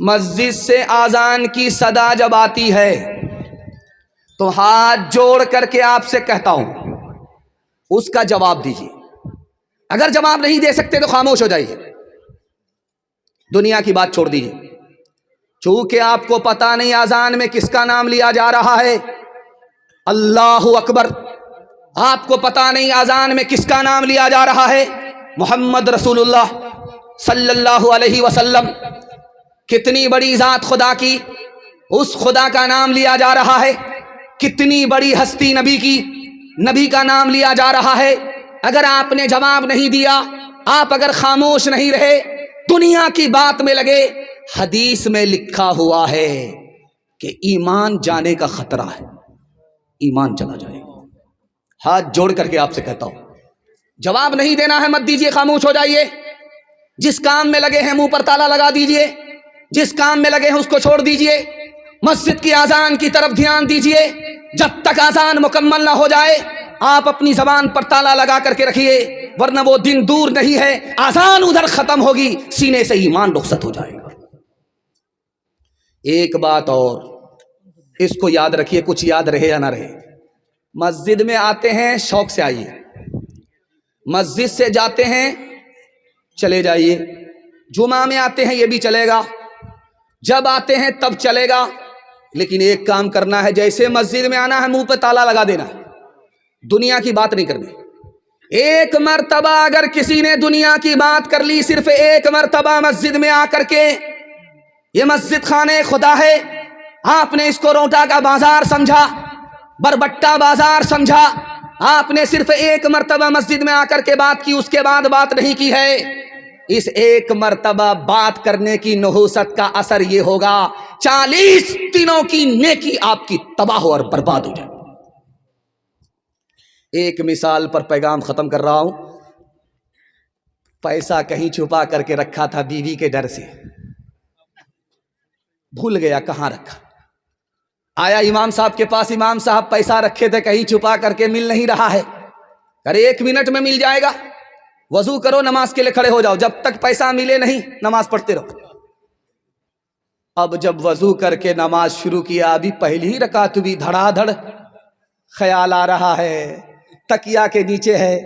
مسجد سے آذان کی صدا جب آتی ہے تو ہاتھ جوڑ کر کے آپ سے کہتا ہوں اس کا جواب دیجیے. اگر جواب نہیں دے سکتے تو خاموش ہو جائیے, دنیا کی بات چھوڑ دیجیے. چونکہ آپ کو پتا نہیں آذان میں کس کا نام لیا جا رہا ہے, اللہ اکبر, آپ کو پتا نہیں آذان میں کس کا نام لیا جا رہا ہے, محمد رسول اللہ صلی اللہ علیہ وسلم. کتنی بڑی ذات خدا کی, اس خدا کا نام لیا جا رہا ہے. کتنی بڑی ہستی نبی کی, نبی کا نام لیا جا رہا ہے. اگر آپ نے جواب نہیں دیا, آپ اگر خاموش نہیں رہے, دنیا کی بات میں لگے, حدیث میں لکھا ہوا ہے کہ ایمان جانے کا خطرہ ہے, ایمان چلا جائے گا. ہاتھ جوڑ کر کے آپ سے کہتا ہوں جواب نہیں دینا ہے مت دیجیے, خاموش ہو جائیے. جس کام میں لگے ہیں منہ پر تالا لگا دیجیے, جس کام میں لگے ہیں اس کو چھوڑ دیجیے. مسجد کی آذان کی طرف دھیان دیجیے. جب تک آذان مکمل نہ ہو جائے آپ اپنی زبان پر تالا لگا کر کے رکھیے, ورنہ وہ دن دور نہیں ہے, آذان ادھر ختم ہوگی, سینے سے ایمان رخصت ہو جائے گا. ایک بات اور اس کو یاد رکھیے, کچھ یاد رہے یا نہ رہے. مسجد میں آتے ہیں شوق سے آئیے, مسجد سے جاتے ہیں چلے جائیے. جمعہ میں آتے ہیں یہ بھی چلے گا, جب آتے ہیں تب چلے گا, لیکن ایک کام کرنا ہے, جیسے مسجد میں آنا ہے منہ پہ تالا لگا دینا ہے, دنیا کی بات نہیں کرنی. ایک مرتبہ اگر کسی نے دنیا کی بات کر لی, صرف ایک مرتبہ مسجد میں آ کر کے, یہ مسجد خانے خدا ہے, آپ نے اس کو روٹا کا بازار سمجھا, بربٹہ بازار سمجھا, آپ نے صرف ایک مرتبہ مسجد میں آ کر کے بات کی, اس کے بعد بات نہیں کی ہے. اس ایک مرتبہ بات کرنے کی نحوست کا اثر یہ ہوگا 40 دنوں کی نیکی آپ کی تباہ اور برباد ہو جائے. ایک مثال پر پیغام ختم کر رہا ہوں. پیسہ کہیں چھپا کر کے رکھا تھا بیوی کے ڈر سے, بھول گیا کہاں رکھا. آیا امام صاحب کے پاس, امام صاحب پیسہ رکھے تھے کہیں چھپا کر کے, مل نہیں رہا ہے. ارے 1 منٹ میں مل جائے گا, وضو کرو نماز کے لیے کھڑے ہو جاؤ, جب تک پیسہ ملے نہیں نماز پڑھتے رہو. اب جب وضو کر کے نماز شروع کیا, ابھی پہلی ہی رکعت بھی دھڑا دھڑ خیال آ رہا ہے, تکیا کے نیچے ہے,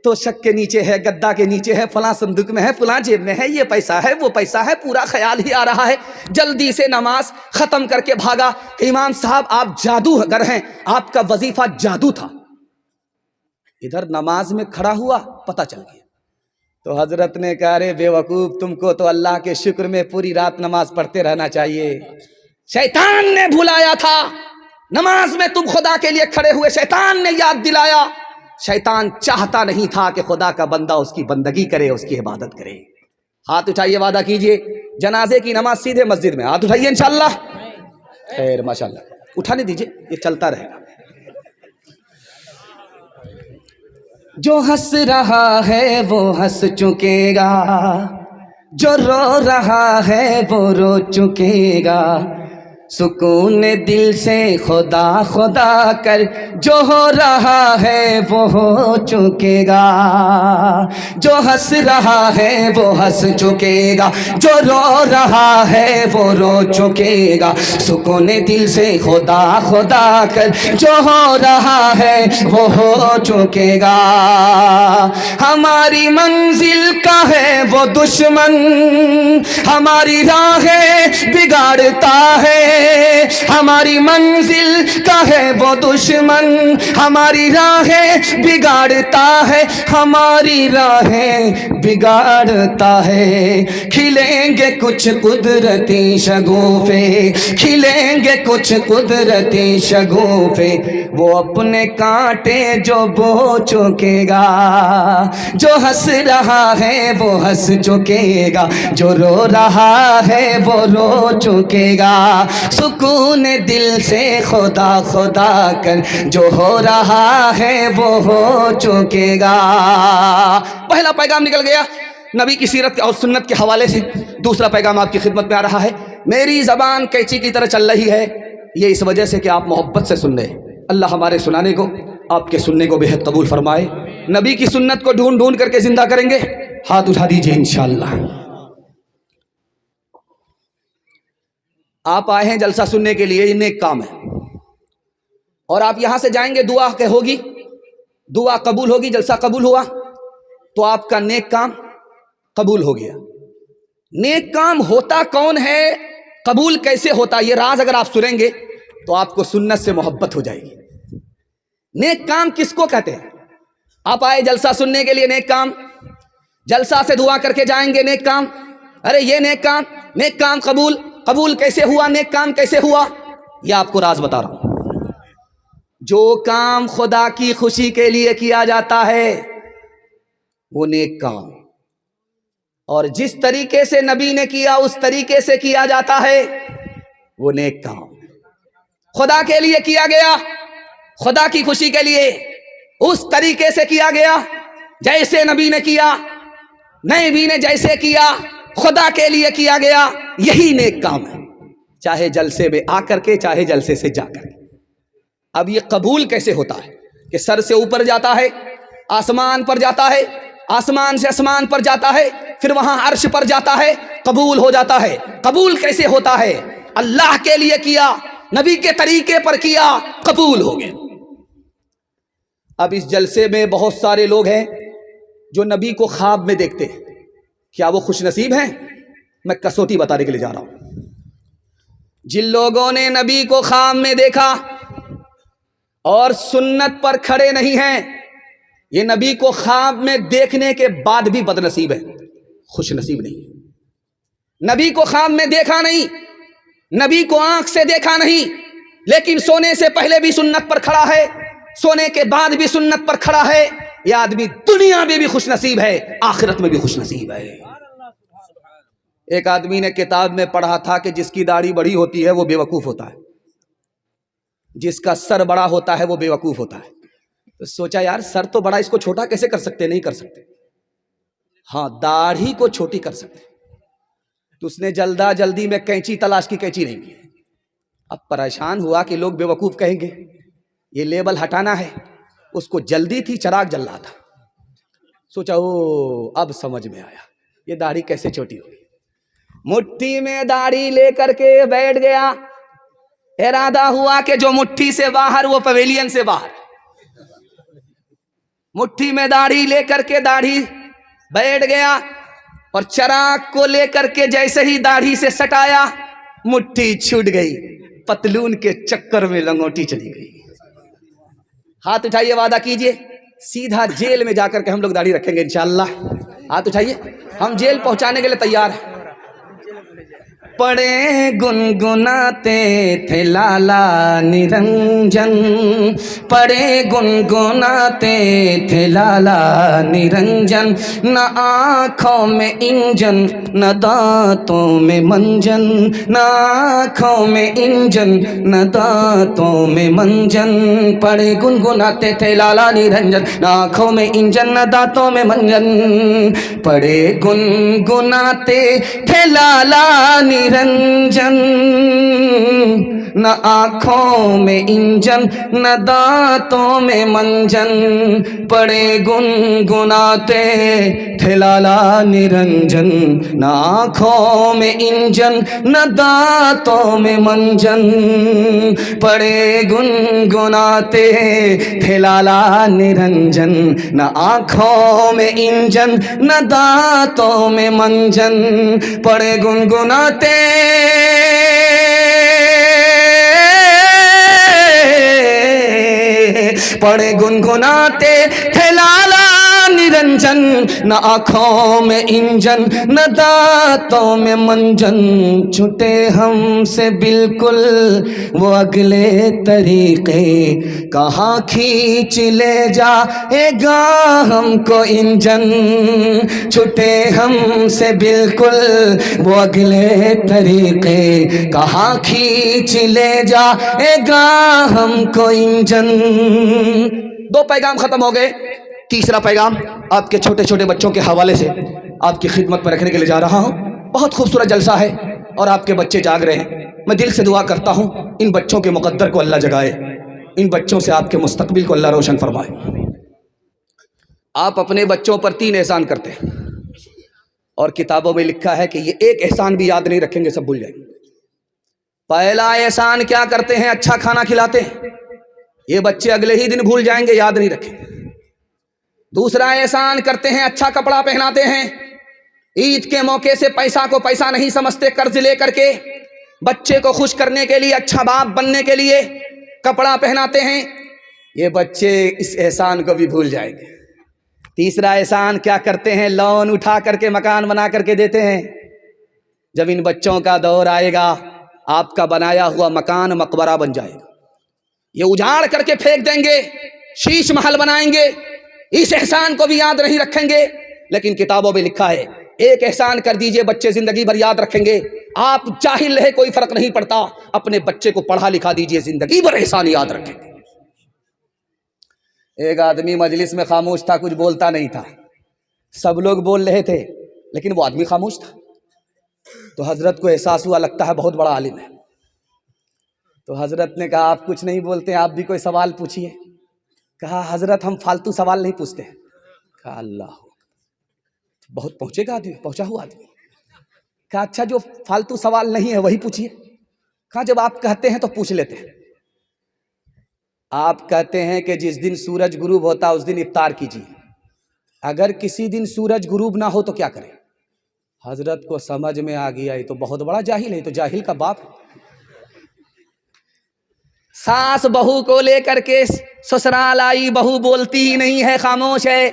تو شک کے نیچے ہے, گدا کے نیچے ہے, فلاں صندوق میں ہے, فلاں جیب میں ہے, یہ پیسہ ہے, وہ پیسہ ہے, پورا خیال ہی آ رہا ہے. جلدی سے نماز ختم کر کے بھاگا. امام صاحب آپ جادوگر ہیں, آپ کا وظیفہ جادو تھا. ادھر نماز میں کھڑا ہوا, پتہ چل گیا. تو حضرت نے کہا رے بے وقوف, تم کو تو اللہ کے شکر میں پوری رات نماز پڑھتے رہنا چاہیے. شیطان نے بھلایا تھا, نماز میں تم خدا کے لیے کھڑے ہوئے, شیطان نے یاد دلایا. شیطان چاہتا نہیں تھا کہ خدا کا بندہ اس کی بندگی کرے, اس کی عبادت کرے. ہاتھ اٹھائیے, وعدہ کیجئے جنازے کی نماز سیدھے مسجد میں. ہاتھ اٹھائیے انشاءاللہ. خیر ماشاءاللہ, اٹھانے دیجئے, یہ چلتا رہے گا. جو ہنس رہا ہے وہ ہنس چکے گا, جو رو رہا ہے وہ رو چکے گا. سکون دل سے خدا خدا کر, جو ہو رہا ہے وہ ہو چکے گا. جو ہنس رہا ہے وہ ہنس چکے گا, جو رو رہا ہے وہ رو چکے گا. سکون دل سے خدا خدا کر, جو ہو رہا ہے وہ ہو چکے گا. ہماری منزل کا ہے وہ دشمن, ہماری راہیں بگاڑتا ہے. ہماری منزل کا ہے وہ دشمن, ہماری راہیں بگاڑتا ہے, ہماری راہیں بگاڑتا ہے. کھلیں گے کچھ قدرتی شگوفے, کھلیں گے کچھ قدرتی شگوفے, وہ اپنے کانٹے جو بو چکے گا. جو ہنس رہا ہے وہ ہنس چکے گا, جو رو رہا ہے وہ رو چکے گا. سکون دل سے خدا خدا کر, جو ہو رہا ہے وہ ہو چکے گا. پہلا پیغام نکل گیا نبی کی سیرت اور سنت کے حوالے سے. دوسرا پیغام آپ کی خدمت میں آ رہا ہے. میری زبان قینچی کی طرح چل رہی ہے, یہ اس وجہ سے کہ آپ محبت سے سن رہے. اللہ ہمارے سنانے کو, آپ کے سننے کو بے حد قبول فرمائے. نبی کی سنت کو ڈھونڈ ڈھونڈ کر کے زندہ کریں گے. ہاتھ اٹھا دیجئے انشاءاللہ. آپ آئے ہیں جلسہ سننے کے لیے، یہ نیک کام ہے، اور آپ یہاں سے جائیں گے، دعا کہ ہوگی، دعا قبول ہوگی، جلسہ قبول ہوا تو آپ کا نیک کام قبول ہو گیا۔ نیک کام ہوتا کون ہے، قبول کیسے ہوتا، یہ راز اگر آپ سنیں گے تو آپ کو سنت سے محبت ہو جائے گی۔ نیک کام کس کو کہتے ہیں؟ آپ آئے جلسہ سننے کے لیے، نیک کام، جلسہ سے دعا کر کے جائیں گے، نیک کام، ارے یہ نیک کام قبول کیسے ہوا، نیک کام کیسے ہوا، یہ آپ کو راز بتا رہا ہوں۔ جو کام خدا کی خوشی کے لیے کیا جاتا ہے وہ نیک کام، اور جس طریقے سے نبی نے کیا اس طریقے سے کیا جاتا ہے وہ نیک کام۔ خدا کے لیے کیا گیا، خدا کی خوشی کے لیے، اس طریقے سے کیا گیا جیسے نبی نے کیا، نبی نے جیسے کیا، خدا کے لیے کیا گیا، یہی نیک کام ہے، چاہے جلسے میں آ کر کے، چاہے جلسے سے جا کر کے۔ اب یہ قبول کیسے ہوتا ہے کہ سر سے اوپر جاتا ہے، آسمان پر جاتا ہے، آسمان سے آسمان پر جاتا ہے، پھر وہاں عرش پر جاتا ہے، قبول ہو جاتا ہے۔ قبول کیسے ہوتا ہے؟ اللہ کے لیے کیا، نبی کے طریقے پر کیا، قبول ہو گیا۔ اب اس جلسے میں بہت سارے لوگ ہیں جو نبی کو خواب میں دیکھتے ہیں، کیا وہ خوش نصیب ہیں؟ میں کسوٹی بتانے کے لیے جا رہا ہوں۔ جن لوگوں نے نبی کو خواب میں دیکھا اور سنت پر کھڑے نہیں ہیں، یہ نبی کو خواب میں دیکھنے کے بعد بھی بد نصیب ہے، خوش نصیب نہیں۔ نبی کو خواب میں دیکھا نہیں، نبی کو آنکھ سے دیکھا نہیں، لیکن سونے سے پہلے بھی سنت پر کھڑا ہے، سونے کے بعد بھی سنت پر کھڑا ہے، یہ آدمی دنیا میں بھی خوش نصیب ہے، آخرت میں بھی خوش نصیب ہے۔ ایک آدمی نے کتاب میں پڑھا تھا کہ جس کی داڑھی بڑی ہوتی ہے وہ بے وقوف ہوتا ہے، جس کا سر بڑا ہوتا ہے وہ بے وقوف ہوتا ہے۔ تو سوچا یار سر تو بڑا، اس کو چھوٹا کیسے کر سکتے؟ نہیں کر سکتے، ہاں داڑھی کو چھوٹی کر سکتے۔ تو اس نے جلدی میں کینچی تلاش کی، کینچی نہیں کی۔ اب پریشان ہوا کہ لوگ بے وقوف کہیں گے، یہ لیبل ہٹانا ہے، اس کو جلدی تھی، چراغ جل رہا تھا، سوچا اب سمجھ میں آیا یہ داڑھی کیسے چھوٹی ہوگی۔ مٹھی میں داڑھی لے کر کے بیٹھ گیا، ارادہ ہوا کہ جو مٹھی سے باہر وہ پویلین سے باہر۔ مٹھی میں داڑھی لے کر کے داڑھی بیٹھ گیا، اور چراغ کو لے کر کے جیسے ہی داڑھی سے سٹایا، مٹھی چھوٹ گئی، پتلون کے چکر میں لنگوٹی چلی گئی۔ ہاتھ اٹھائیے، وعدہ کیجئے سیدھا جیل میں جا کر کے ہم لوگ داڑھی رکھیں گے انشاءاللہ۔ ہاتھ اٹھائیے، ہم جیل پہنچانے کے لیے تیار ہیں۔ پڑے گنگناتے تھے لالا نرنجن، پڑے گنگناتے تھے لالا نرنجن، نہ آنکھوں میں انجن نہ دانتوں میں منجن، نہ آنکھوں میں انجن نہ دانتوں میں منجن، پڑے گنگناتے تھے لالا نرنجن، نہ آنکھوں میں انجن نہ دانتوں میں منجن، پڑے گنگناتے تھے لالا نرنجن، نہ آنکھوں میں انجن نہ دانتوں میں منجن، پڑے گنگناتے تھے لالا نرنجن، نہ آنکھوں میں انجن نہ دانتوں میں منجن، پڑے گنگناتے تھے لالا نرنجن، نہ آنکھوں میں انجن نہ دانتوں میں منجن، پڑے گنگناتے پڑے گنگناتے تھے لالا نرنجن، نہ آنکھوں میں انجن نہ دانتوں میں منجن، چھٹے ہم سے بالکل وہ اگلے طریقے، کہاں کھینچ لے جائے گا ہم کو انجن، چھٹے ہم سے بالکل وہ اگلے طریقے، کہاں کھینچ لے جائے گا ہم کو انجن۔ دو پیغام ختم ہو گئے، تیسرا پیغام آپ کے چھوٹے چھوٹے بچوں کے حوالے سے آپ کی خدمت پر رکھنے کے لیے جا رہا ہوں۔ بہت خوبصورت جلسہ ہے اور آپ کے بچے جاگ رہے ہیں، میں دل سے دعا کرتا ہوں ان بچوں کے مقدر کو اللہ جگائے، ان بچوں سے آپ کے مستقبل کو اللہ روشن فرمائے۔ آپ اپنے بچوں پر 3 احسان کرتے ہیں، اور کتابوں میں لکھا ہے کہ یہ ایک احسان بھی یاد نہیں رکھیں گے، سب بھول جائیں گے۔ پہلا احسان کیا کرتے ہیں؟ اچھا کھانا کھلاتے ہیں، یہ بچے اگلے ہی دن بھول جائیں گے، یاد نہیں رکھیں گے۔ دوسرا احسان کرتے ہیں، اچھا کپڑا پہناتے ہیں، عید کے موقع سے پیسہ کو پیسہ نہیں سمجھتے، قرض لے کر کے بچے کو خوش کرنے کے لیے، اچھا باپ بننے کے لیے کپڑا پہناتے ہیں، یہ بچے اس احسان کو بھی بھول جائیں گے۔ تیسرا احسان کیا کرتے ہیں؟ لون اٹھا کر کے مکان بنا کر کے دیتے ہیں۔ جب ان بچوں کا دور آئے گا، آپ کا بنایا ہوا مکان مقبرہ بن جائے گا، یہ اجاڑ کر کے پھینک دیں گے، شیش محل بنائیں گے، اس احسان کو بھی یاد نہیں رکھیں گے۔ لیکن کتابوں میں لکھا ہے ایک احسان کر دیجئے، بچے زندگی بھر یاد رکھیں گے۔ آپ جاہل رہے کوئی فرق نہیں پڑتا، اپنے بچے کو پڑھا لکھا دیجئے، زندگی بھر احسان یاد رکھیں گے۔ ایک آدمی مجلس میں خاموش تھا، کچھ بولتا نہیں تھا، سب لوگ بول رہے تھے لیکن وہ آدمی خاموش تھا۔ تو حضرت کو احساس ہوا لگتا ہے بہت بڑا عالم ہے، تو حضرت نے کہا آپ کچھ نہیں بولتے، آپ بھی کوئی سوال پوچھیے۔ کہا حضرت ہم فالتو سوال نہیں پوچھتے۔ کہا اللہ، بہت پہنچے گا آدمی، پہنچا ہوا آدمی۔ کہا اچھا جو فالتو سوال نہیں ہے وہی پوچھیے۔ کہا جب آپ کہتے ہیں تو پوچھ لیتے ہیں۔ آپ کہتے ہیں کہ جس دن سورج غروب ہوتا اس دن افطار کیجیے، اگر کسی دن سورج غروب نہ ہو تو کیا کریں؟ حضرت کو سمجھ میں آ گیا یہ تو بہت بڑا جاہل ہے، یہ تو جاہل کا باپ ہے۔ ساس بہو کو لے کر کے سسرال آئی، بہو بولتی ہی نہیں ہے، خاموش ہے۔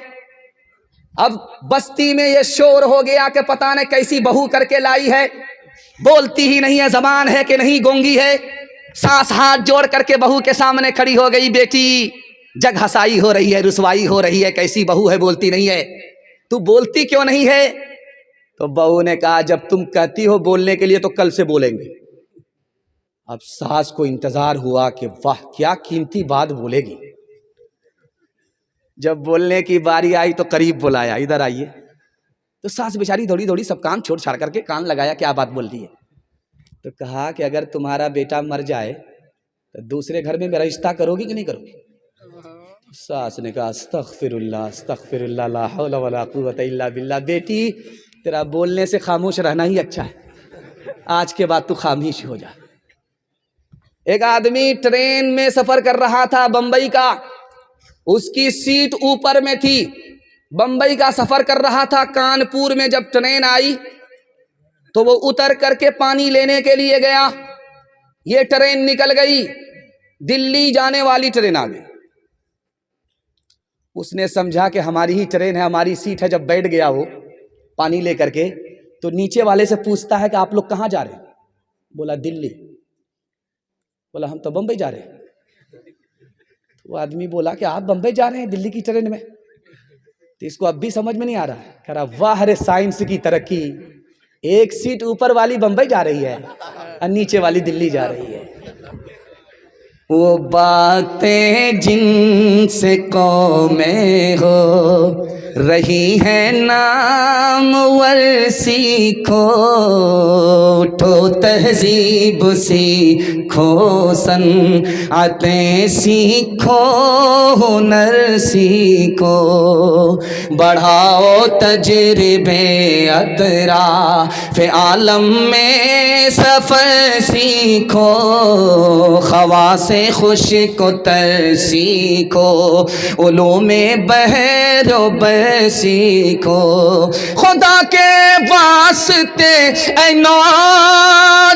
اب بستی میں یہ شور ہو گیا کہ پتہ نہیں کیسی بہو کر کے لائی ہے، بولتی ہی نہیں ہے، زبان ہے کہ نہیں گونگی ہے۔ ساس ہاتھ جوڑ کر کے بہو کے سامنے کھڑی ہو گئی، بیٹی جگ ہسائی ہو رہی ہے، رسوائی ہو رہی ہے، کیسی بہو ہے بولتی نہیں ہے، تو بولتی کیوں نہیں ہے؟ تو بہو نے کہا جب تم کہتی ہو بولنے کے لیے تو کل سے بولیں گے۔ اب ساس کو انتظار ہوا کہ واہ کیا قیمتی بات بولے گی۔ جب بولنے کی باری آئی تو قریب بلایا، ادھر آئیے۔ تو ساس بیچاری دوڑی دوڑی سب کام چھوڑ چھاڑ کر کے کان لگایا، کیا بات بول رہی ہے؟ تو کہا کہ اگر تمہارا بیٹا مر جائے تو دوسرے گھر میں میرا رشتہ کرو گی کہ نہیں کرو گی؟ ساس نے کہا استغفر اللہ استغفر اللہ لا حول ولا قوت الا باللہ، بیٹی تیرا بولنے سے خاموش رہنا ہی اچھا ہے، آج کے بعد تو خاموش ہو جا۔ ایک آدمی ٹرین میں سفر کر رہا تھا بمبئی کا، اس کی سیٹ اوپر میں تھی، بمبئی کا سفر کر رہا تھا۔ کانپور میں جب ٹرین آئی تو وہ اتر کر کے پانی لینے کے لیے گیا، یہ ٹرین نکل گئی، دلی جانے والی ٹرین آ گئی۔ اس نے سمجھا کہ ہماری ہی ٹرین ہے، ہماری سیٹ ہے۔ جب بیٹھ گیا وہ پانی لے کر کے تو نیچے والے سے پوچھتا ہے کہ آپ لوگ کہاں جا رہے ہیں؟ بولا دلی۔ بولا ہم تو بمبئی جا رہے ہیں۔ وہ آدمی بولا کہ آپ بمبئی جا رہے ہیں دلی کی ٹرین میں؟ تو اس کو اب بھی سمجھ میں نہیں آ رہا، کہہ رہا واہ رے سائنس کی ترقی، ایک سیٹ اوپر والی بمبئی جا رہی ہے اور نیچے والی دلی جا رہی ہے۔ وہ باتیں جن سے قومیں ہو رہی ہیں نامور سیکھو، اٹھو تہذیب سیکھو، صنعتیں سیکھو، ہنر سیکھو، بڑھاؤ تجربے اطراف عالم میں سفر سیکھو، خواص خوش کو تر سیکھو، علوم بحر و بر سیکھو، خدا کے واسطے اے نوجوانو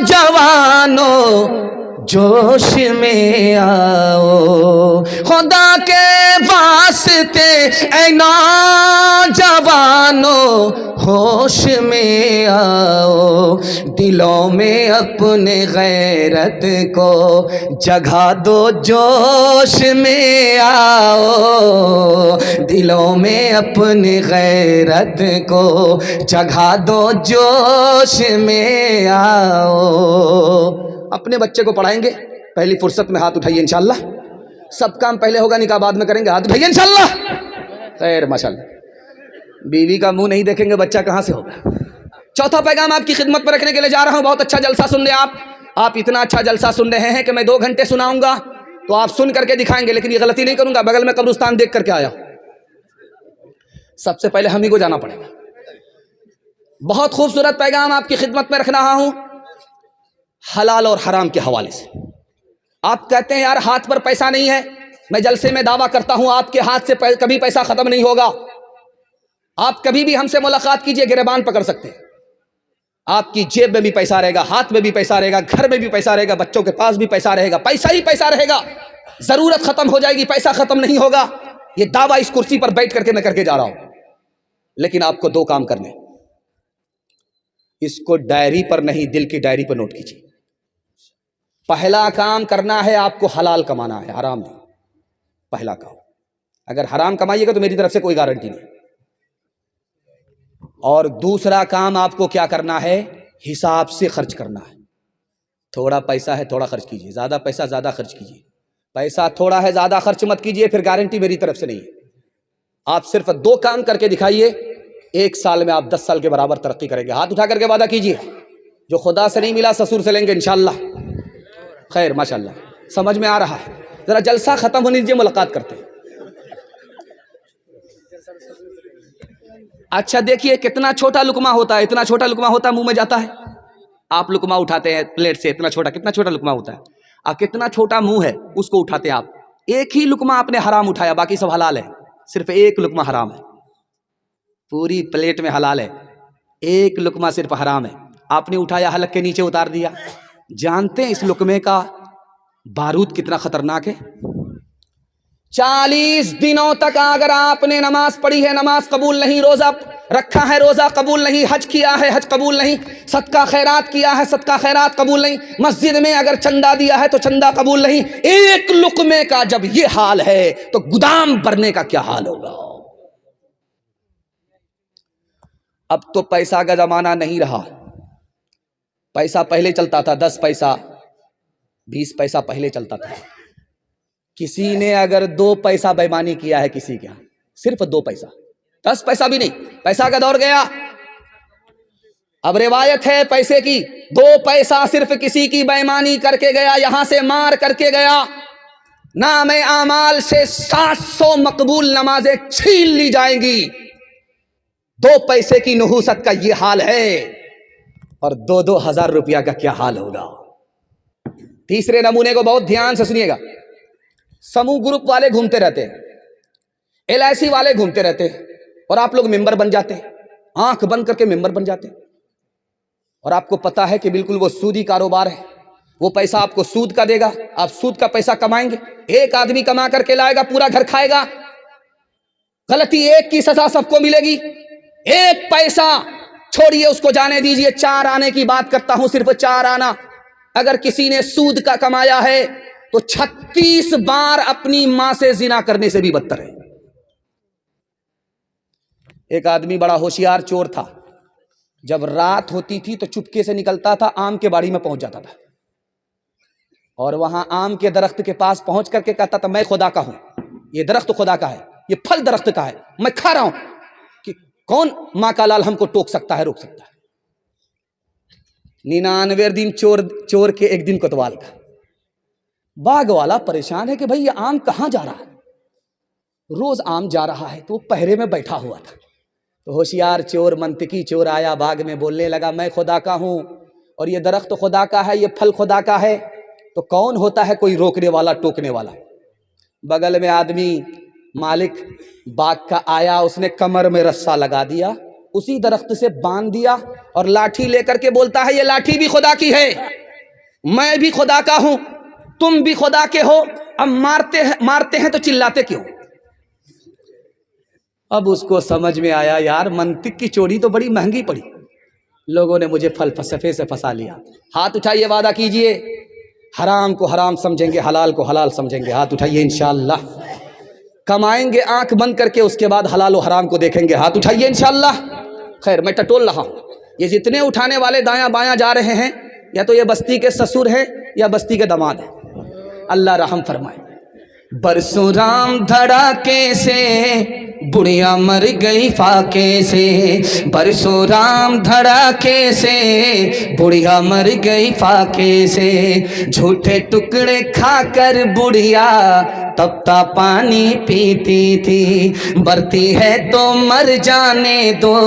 جوش میں آؤ، خدا کے واسطے اے نوجوانو ہوش میں آؤ، دلوں میں اپنے غیرت کو جگہ دو، جوش میں آؤ، دلوں میں اپنے غیرت کو جگہ دو، جوش میں آؤ۔ اپنے بچے کو پڑھائیں گے، پہلی فرصت میں ہاتھ اٹھائیے انشاءاللہ، سب کام پہلے ہوگا نکاح بعد میں کریں گے، ہاتھ اٹھائیے انشاءاللہ۔ خیر ماشاءاللہ، بیوی کا منہ نہیں دیکھیں گے بچہ کہاں سے ہوگا۔ چوتھا پیغام آپ کی خدمت میں رکھنے کے لیے جا رہا ہوں، بہت اچھا جلسہ سن لیں آپ اتنا اچھا جلسہ سن رہے ہیں کہ میں 2 گھنٹے سناؤں گا تو آپ سن کر کے دکھائیں گے، لیکن یہ غلطی نہیں کروں گا، بغل میں قبرستان دیکھ کر کے آیا ہوں، سب سے پہلے ہم ہی کو جانا پڑے گا۔ بہت خوبصورت پیغام آپ کی خدمت میں رکھ رہا ہوں۔ حلال اور حرام کے حوالے سے. آپ کہتے ہیں یار ہاتھ پر پیسہ نہیں ہے, میں جلسے میں دعویٰ کرتا ہوں آپ کے ہاتھ سے کبھی پیسہ ختم نہیں ہوگا. آپ کبھی بھی ہم سے ملاقات کیجئے, گریبان پکڑ سکتے ہیں. آپ کی جیب میں بھی پیسہ رہے گا, ہاتھ میں بھی پیسہ رہے گا, گھر میں بھی پیسہ رہے گا, بچوں کے پاس بھی پیسہ رہے گا, پیسہ ہی پیسہ رہے گا. ضرورت ختم ہو جائے گی, پیسہ ختم نہیں ہوگا. یہ دعویٰ اس کرسی پر بیٹھ کر کے میں کر کے جا رہا ہوں. لیکن آپ کو دو کام کرنے, اس کو ڈائری پر نہیں, دل کی ڈائری پر نوٹ کیجیے. پہلا کام کرنا ہے آپ کو حلال کمانا ہے, حرام نہیں. پہلا کام, اگر حرام کمائیے گا تو میری طرف سے کوئی گارنٹی نہیں. اور دوسرا کام آپ کو کیا کرنا ہے, حساب سے خرچ کرنا ہے. تھوڑا پیسہ ہے تھوڑا خرچ کیجیے, زیادہ پیسہ زیادہ خرچ کیجیے. پیسہ تھوڑا ہے زیادہ خرچ مت کیجیے, پھر گارنٹی میری طرف سے نہیں ہے. آپ صرف دو کام کر کے دکھائیے, 1 سال میں آپ 10 سال کے برابر ترقی کریں گے. ہاتھ اٹھا کر کے وعدہ کیجیے. جو خدا سے نہیں ملا سسور سے لیں گے انشاءاللہ. خیر ماشاءاللہ, سمجھ میں آ رہا ہے. ذرا جلسہ ختم ہونے دیجیے, ملاقات کرتے ہیں. اچھا دیکھیے کتنا چھوٹا لقمہ ہوتا ہے, اتنا چھوٹا لقمہ ہوتا ہے, منہ میں جاتا ہے. آپ لقمہ اٹھاتے ہیں پلیٹ سے, اتنا چھوٹا, کتنا چھوٹا لقمہ ہوتا ہے. اب کتنا چھوٹا منہ ہے, اس کو اٹھاتے ہیں آپ. ایک ہی لقمہ آپ نے حرام اٹھایا, باقی سب حلال ہے. صرف ایک لقمہ حرام ہے. پوری پلیٹ میں حلال ہے, ایک لقمہ صرف حرام ہے. آپ نے اٹھایا, حلق کے نیچے اتار دیا. جانتے ہیں اس لقمے کا بارود کتنا خطرناک ہے. 40 دنوں تک اگر آپ نے نماز پڑھی ہے نماز قبول نہیں, روزہ رکھا ہے روزہ قبول نہیں, حج کیا ہے حج قبول نہیں, صدقہ خیرات کیا ہے صدقہ خیرات قبول نہیں, مسجد میں اگر چندہ دیا ہے تو چندہ قبول نہیں. ایک لقمے کا جب یہ حال ہے تو گودام بھرنے کا کیا حال ہوگا. اب تو پیسہ کا زمانہ نہیں رہا. پیسہ پہلے چلتا تھا, 10 پیسہ 20 پیسہ پہلے چلتا تھا. کسی نے اگر 2 پیسہ بےمانی کیا ہے کسی کا, صرف 2 پیسہ, 10 پیسہ بھی نہیں, پیسہ کا دور گیا. اب روایت ہے پیسے کی, 2 پیسہ صرف کسی کی بےمانی کر کے گیا, یہاں سے مار کر کے گیا, نام اعمال سے 700 مقبول نمازیں چھین لی جائیں گی. 2 پیسے کی نحوست کا یہ حال ہے, اور 2 ہزار روپیہ کا کیا حال ہوگا. تیسرے نمونے کو بہت دھیان سے سنیے گا. سموہ گروپ والے گھومتے رہتے, LIC والے گھومتے رہتے, اور آپ لوگ ممبر بن جاتے, آنکھ بند کر کے ممبر بن جاتے. اور آپ کو پتا ہے کہ بالکل وہ سودی کاروبار ہے, وہ پیسہ آپ کو سود کا دے گا, آپ سود کا پیسہ کمائیں گے. ایک آدمی کما کر کے لائے گا, پورا گھر کھائے گا. غلطی ایک کی سزا سب کو ملے گی. ایک پیسہ چھوڑیے, اس کو جانے دیجئے. 4 آنے کی بات کرتا ہوں, صرف 4 آنا. اگر کسی نے سود کا کمایا ہے تو 36 بار اپنی ماں سے زنا کرنے سے بھی بدتر ہے. ایک آدمی بڑا ہوشیار چور تھا, جب رات ہوتی تھی تو چپکے سے نکلتا تھا, آم کے باڑی میں پہنچ جاتا تھا, اور وہاں آم کے درخت کے پاس پہنچ کر کے کہتا تھا میں خدا کا ہوں, یہ درخت خدا کا ہے, یہ پھل درخت کا ہے, میں کھا رہا ہوں. کہ کون ماں کا لال ہم کو ٹوک سکتا ہے, روک سکتا ہے. 99 دن چور کے ایک دن کوتوال کا. باغ والا پریشان ہے کہ بھئی یہ آم کہاں جا رہا ہے. روز آم جا رہا ہے, تو وہ پہرے میں بیٹھا ہوا تھا. تو ہوشیار چور, منطقی چور آیا باغ میں, بولنے لگا میں خدا کا ہوں, اور یہ درخت خدا کا ہے, یہ پھل خدا کا ہے, تو کون ہوتا ہے کوئی روکنے والا, ٹوکنے والا. بغل میں آدمی مالک باغ کا آیا, اس نے کمر میں رسا لگا دیا, اسی درخت سے باندھ دیا, اور لاٹھی لے کر کے بولتا ہے یہ لاٹھی بھی خدا کی ہے, میں بھی خدا کا ہوں, تم بھی خدا کے ہو, اب مارتے ہیں تو چلاتے کیوں. اب اس کو سمجھ میں آیا یار منطق کی چوری تو بڑی مہنگی پڑی, لوگوں نے مجھے فلسفے سے پھنسا لیا. ہاتھ اٹھائیے, وعدہ کیجئے حرام کو حرام سمجھیں گے, حلال کو حلال سمجھیں گے. ہاتھ اٹھائیے, انشاءاللہ کمائیں گے آنکھ بند کر کے, اس کے بعد حلال و حرام کو دیکھیں گے. ہاتھ اٹھائیے انشاءاللہ. خیر میں ٹٹول رہا ہوں, یہ جتنے اٹھانے والے دایاں بایاں جا رہے ہیں, یا تو یہ بستی کے سسر ہیں یا بستی کے داماد ہیں, اللہ رحم فرمائے. برسوں رام دھڑاکے سے بڑھیا مر گئی فاقے سے, برسوں رام دھڑاکے سے بڑھیا مر گئی فاقے سے, جھوٹے ٹکڑے کھا کر بڑھیا تپتا پانی پیتی تھی، برتی ہے تو مر جانے دو،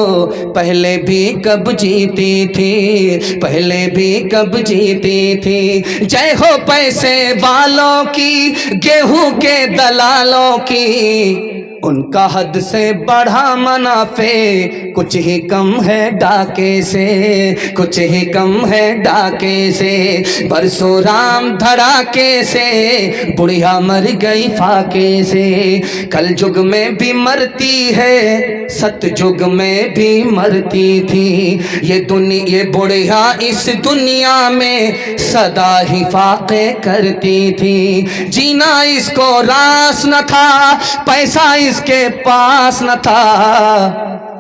پہلے بھی کب جیتی تھی، پہلے بھی کب جیتی تھی۔ جے ہو پیسے والوں کی، گیہوں کے دلالوں کی، ان کا حد سے بڑھا منافع، کچھ ہی کم ہے ڈاکے سے، کچھ ہی کم ہے ڈاکے سے۔ برسوں رام دھڑاکے سے، بڑھیا مر گئی فاقے سے۔ کل جگ میں بھی مرتی ہے، ست جگ میں بھی مرتی تھی، یہ بڑھیا اس دنیا میں سدا ہی فاقے کرتی تھی۔ جینا اس کو راس نہ تھا، پیسہ اس کے پاس نہ تھا،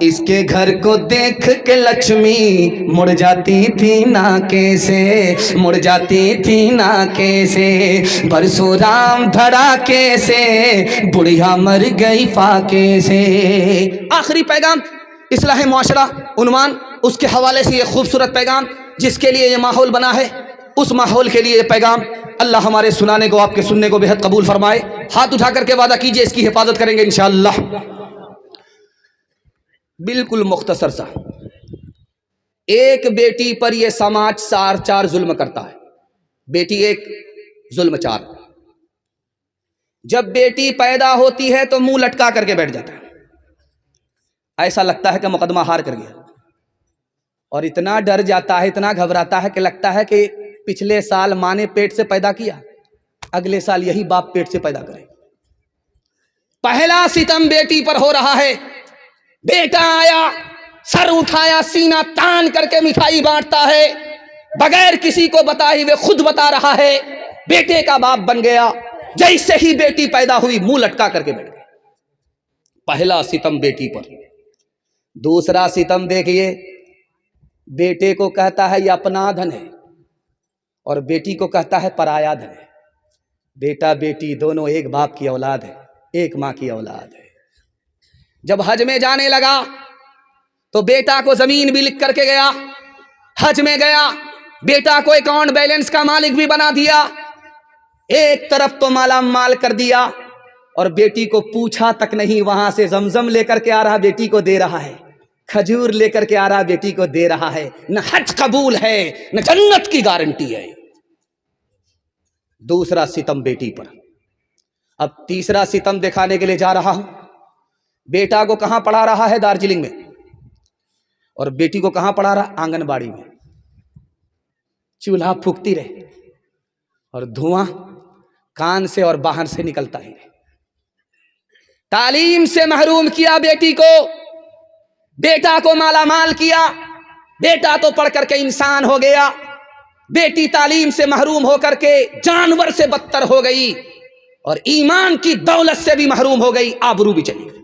اس کے گھر کو دیکھ کے لکشمی مڑ جاتی تھی ناکے سے، مڑ جاتی تھی ناکے سے۔ برسوں رام دھڑاکے سے، بڑھیا مر گئی فاقے سے۔ آخری پیغام اصلاح معاشرہ عنوان، اس کے حوالے سے یہ خوبصورت پیغام جس کے لیے یہ ماحول بنا ہے، اس ماحول کے لیے یہ پیغام اللہ ہمارے سنانے کو، آپ کے سننے کو بہت قبول فرمائے۔ ہاتھ اٹھا کر کے وعدہ کیجئے اس کی حفاظت کریں گے انشاءاللہ۔ بالکل مختصر سا، ایک بیٹی پر یہ سماج چار ظلم کرتا ہے، بیٹی ایک ظلم چار۔ جب بیٹی پیدا ہوتی ہے تو منہ لٹکا کر کے بیٹھ جاتا ہے، ایسا لگتا ہے کہ مقدمہ ہار کر گیا، اور اتنا ڈر جاتا ہے، اتنا گھبراتا ہے کہ لگتا ہے کہ پچھلے سال ماں نے پیٹ سے پیدا کیا، اگلے سال یہی باپ پیٹ سے پیدا کرے۔ پہلا ستم بیٹی پر ہو رہا ہے، بیٹا آیا، سر اٹھایا، سینہ تان کر کے مٹھائی بانٹتا ہے، بغیر کسی کو بتائے ہوئے خود بتا رہا ہے، بیٹے کا باپ بن گیا۔ جیسے ہی بیٹی پیدا ہوئی منہ لٹکا کر کے بیٹھ گیا۔ پہلا ستم بیٹی پر۔ دوسرا ستم دیکھیے، بیٹے کو کہتا ہے یہ اپنا دھن ہے، اور بیٹی کو کہتا ہے پرایا دھن ہے۔ بیٹا بیٹی دونوں ایک باپ کی اولاد ہے، ایک ماں کی اولاد ہے۔ جب حج میں جانے لگا تو بیٹا کو زمین بھی لکھ کر کے گیا، حج میں گیا، بیٹا کو اکاؤنٹ بیلنس کا مالک بھی بنا دیا، ایک طرف تو مالا مال کر دیا، اور بیٹی کو پوچھا تک نہیں، وہاں سے زمزم لے کر کے آ رہا، بیٹی کو دے رہا ہے، کھجور لے کر کے آ رہا، بیٹی کو دے رہا ہے۔ نہ حج قبول ہے، نہ جنت کی گارنٹی ہے۔ دوسرا ستم بیٹی پر۔ اب تیسرا ستم دکھانے کے لیے جا رہا ہوں۔ بیٹا کو کہاں پڑھا رہا ہے؟ دارجلنگ میں، اور بیٹی کو کہاں پڑھا رہا؟ آنگن باڑی میں۔ چولہا پھونکتی رہے اور دھواں کان سے اور باہر سے نکلتا ہی رہے۔ تعلیم سے محروم کیا بیٹی کو، بیٹا کو مالا مال کیا، بیٹا تو پڑھ کر کے انسان ہو گیا، بیٹی تعلیم سے محروم ہو کر کے جانور سے بدتر ہو گئی، اور ایمان کی دولت سے بھی محروم ہو گئی، آبرو بھی چلی گئی۔